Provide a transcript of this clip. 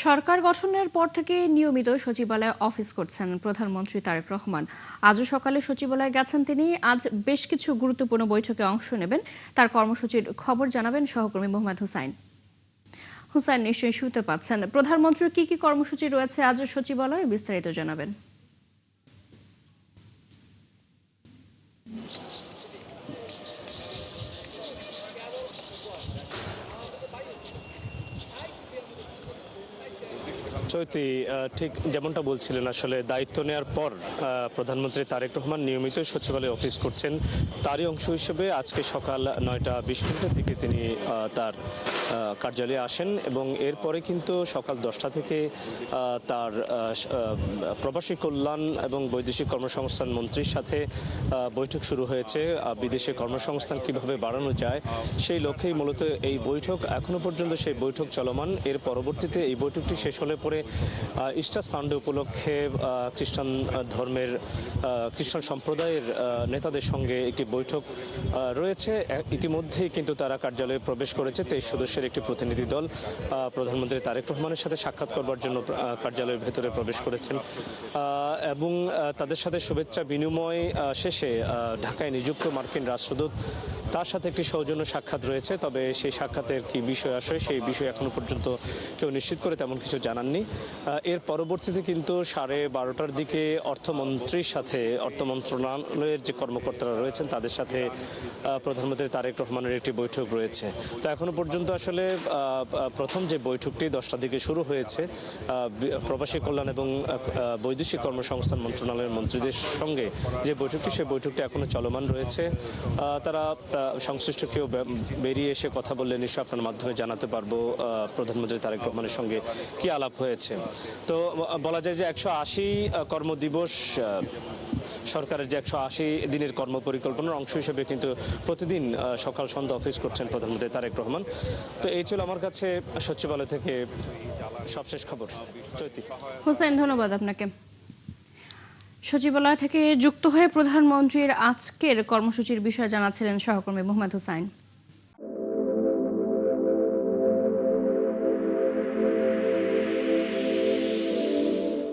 সরকার গঠনের পর থেকে নিয়মিত সচিবালয়ে অফিস করছেন প্রধানমন্ত্রী তারেক রহমান। আজও সকালে সচিবালয়ে গেছেন তিনি। আজ বেশ কিছু গুরুত্বপূর্ণ বৈঠকে অংশ নেবেন। তার কর্মসূচির খবর জানাবেন সহকর্মী মোহাম্মদ হুসাইন। হুসাইন, নিশ্চয়ই শুনতে পাচ্ছেন। প্রধানমন্ত্রীর কি কি কর্মসূচি রয়েছে আজ সচিবালয়ে, বিস্তারিত জানাবেন। চৈতি, ঠিক যেমনটা বলছিলেন, আসলে দায়িত্ব নেওয়ার পর প্রধানমন্ত্রী তারেক রহমান নিয়মিত সচিবালয়ে অফিস করছেন। তারই অংশ হিসেবে আজকে সকাল 9টা 20 মিনিটের দিকে তিনি তার কার্যালয়ে আসেন এবং এরপরে কিন্তু সকাল 10টা থেকে তার প্রবাসী কল্যাণ এবং বৈদেশিক কর্মসংস্থান মন্ত্রীর সাথে বৈঠক শুরু হয়েছে। বিদেশে কর্মসংস্থান কিভাবে বাড়ানো যায় সেই লক্ষ্যেই মূলত এই বৈঠক। এখনো পর্যন্ত সেই বৈঠক চলমান। এর পরবর্তীতে এই বৈঠকটি শেষ হলে পরে ইস্টার সানডে উপলক্ষে খ্রিস্টান সম্প্রদায়ের নেতাদের সঙ্গে একটি বৈঠক রয়েছে। ইতিমধ্যেই কিন্তু তারা কার্যালয়ে প্রবেশ করেছে। 23 সদস্যের একটি প্রতিনিধি দল প্রধানমন্ত্রী তারেক রহমানের সাথে সাক্ষাৎ করবার জন্য কার্যালয়ের ভেতরে প্রবেশ করেছেন এবং তাদের সাথে শুভেচ্ছা বিনিময় শেষে ঢাকায় নিযুক্ত মার্কিন রাষ্ট্রদূত তার সাথে একটি সৌজন্য সাক্ষাৎ রয়েছে। তবে সেই সাক্ষাতের কি বিষয় আসে সেই বিষয়ে এখনো পর্যন্ত কেউ নিশ্চিত করে তেমন কিছু জানাননি। এর পরবর্তীতে কিন্তু 12:30টার দিকে অর্থমন্ত্রীর সাথে, অর্থ মন্ত্রণালয়ের যে কর্মকর্তারা রয়েছেন তাদের সাথে প্রধানমন্ত্রী তারেক রহমানের একটি বৈঠক রয়েছে। তো এখনো পর্যন্ত আসলে প্রথম যে বৈঠকটি 10টার দিকে শুরু হয়েছে প্রবাসী কল্যাণ এবং বৈদেশিক কর্মসংস্থান মন্ত্রণালয়ের মন্ত্রীদের সঙ্গে যে বৈঠকটি, সেই বৈঠকটি এখনো চলমান রয়েছে। তারা সংশ্লিষ্ট কেউ বেরিয়ে এসে কথা বললে নিশ্চয় আপনার মাধ্যমে জানাতে পারবো প্রধানমন্ত্রী তারেক রহমানের সঙ্গে কি আলাপ হয়েছে। তো বলা যায় যে 180 কর্মদিবস, সরকারের যে 180 দিনের কর্মপরিকল্পনার অংশ হিসেবে কিন্তু প্রতিদিন সকাল সন্ধ্যা অফিস করছেন প্রধানমন্ত্রী তারেক রহমান। তো এই ছিল আমার কাছে সচিবালয় থেকে সবশেষ খবর। চৈতি। হুসাইন, ধন্যবাদ আপনাকে। সচিবালয় থেকে যুক্ত হয়ে প্রধানমন্ত্রীর আজকের কর্মসূচির বিষয়ে জানাচ্ছিলেন সহকর্মী মোহাম্মদ হুসাইন।